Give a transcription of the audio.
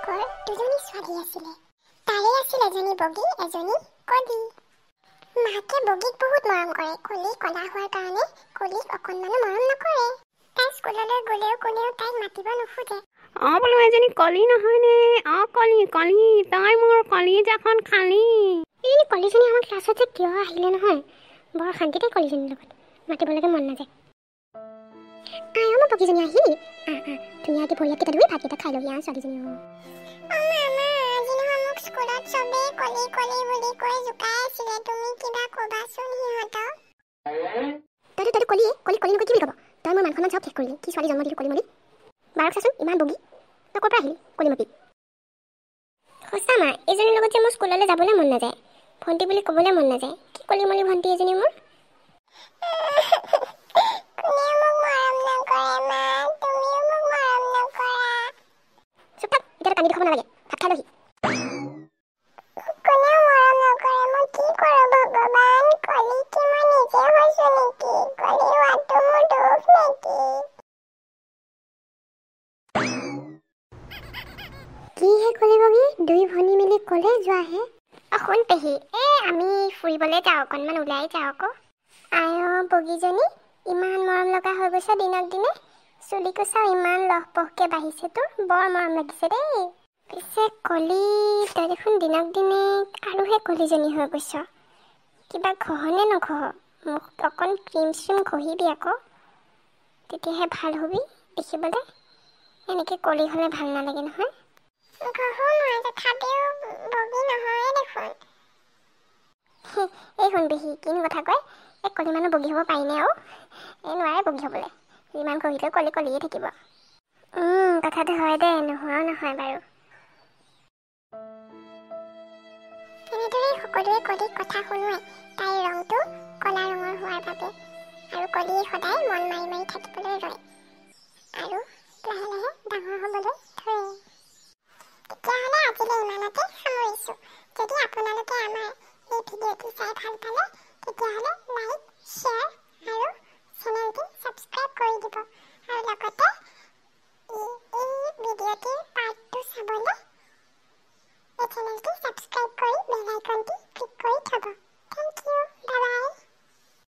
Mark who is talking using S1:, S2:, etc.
S1: তেওঁলোকৰ দুজনী ছোৱালী আছিলে। তাৰে আছিল এজনী বগী, এজনী কলি। মাকে বগীক বহুত মৰম কৰে। কলি কলা হোৱাৰ কাৰণে কলিক অকণমানো মৰম নকৰে। তাই স্কুললৈ গ'লেও কোনেও তাইক মাতিব নোখোজে।
S2: বোলো এজনী কলি নহয়নে? কলি কলি, তই মোৰ কলিজাখন খালি।
S1: এই কলিজনী আমাৰ ক্লাছত যে কিয় আহিলে নহয়, বৰ শান্তিতে কলিজনীৰ লগত মাতিবলৈকে মন নাযায়। মোৰ বগীজনী আহিলি, ধুনীয়াকৈ ভৰিয়াতকেইটা ধুই ভাতকেইটা খাই ল'বি ছোৱালীজনী। মোক স্কুলত চবেই কলি কলি বুলি কৈ জোকাই আছিলে, তুমি কিবা ক'বাচোন সিহঁতক। তইতো কলি কলি কলি নকৈ কি বুলি ক'ব? তই মোৰ মানখনত চব শেষ কৰিলি। কি ছোৱালী জন্ম দিলি কলি মলি? বাৰক চাচোন, ইমান বগী, তই ক'ৰ পৰা আহিলি কলি মতি? সঁচা মা, এইজনীৰ লগত যে মোৰ স্কুললৈ যাবলৈ মন নাযায়, ভণ্টি বুলি ক'বলৈ মন নাযায়। কি কলি মলি ভণ্টি এজনী মোৰ। চুপ থাক, এতিয়া কান্দি দেখাব নালাগে, ভাত খাই লহি। কিহে কলি বগী, দুই ভনী মিলি ক'লে যোৱাহে? শুন পেহী, আমি ফুৰিবলৈ যাওঁ, অকণমান ওলাই যাওঁ আকৌ। বগীজনী ইমান মৰম লগা হৈ গৈছে দিনক দিনে। চুলি কোচাও ইমান লহপহকৈ বাঢ়িছে, তোৰ বৰ মৰম লাগিছে দেই। পিছে কলি, তই দেখোন দিনক দিনে আৰুহে কলিজনী হৈ গৈছ। কিবা ঘহনে নঘহ? মোক অকণ ক্ৰীম চ্ৰীম ঘঁহিবি আকৌ, তেতিয়াহে ভাল হবি দেখিবলৈ। এনেকৈ কলি হ'লে ভাল নালাগে নহয়। এই শুন পেহী, কিনো কথা কয়, কলি মানুহ বগী হ'ব পাৰিনে আৰু? নোৱাৰে বগী হ'বলৈ, যিমান ঘঁহিলেও কলি কলিয়ে থাকিব। কথাটো হয় দে, নোহোৱাও নহয় বাৰু। তেনেদৰে সকলোৱে কলিক কথা শুনোৱাই তাইৰ ৰংটো কলা ৰঙৰ হোৱাৰ বাবে, আৰু কলিয়ে সদায় মন মাৰি মাৰি থাকিবলৈ ৰয় আৰু লাহে লাহে ডাঙৰ হ'বলৈ ধৰে। তেতিয়াহ'লে আজিলৈ ইমানতে সামৰিছোঁ। যদি আপোনালোকে আমাৰ এই ভিডিঅ'টো চাই ভাল পালে, তেতিয়াহ'লে লাইক, শ্বেয়াৰ আৰু চেনেলটো ছাবস্ক্ৰাইব কৰি দিব, আৰু লগতে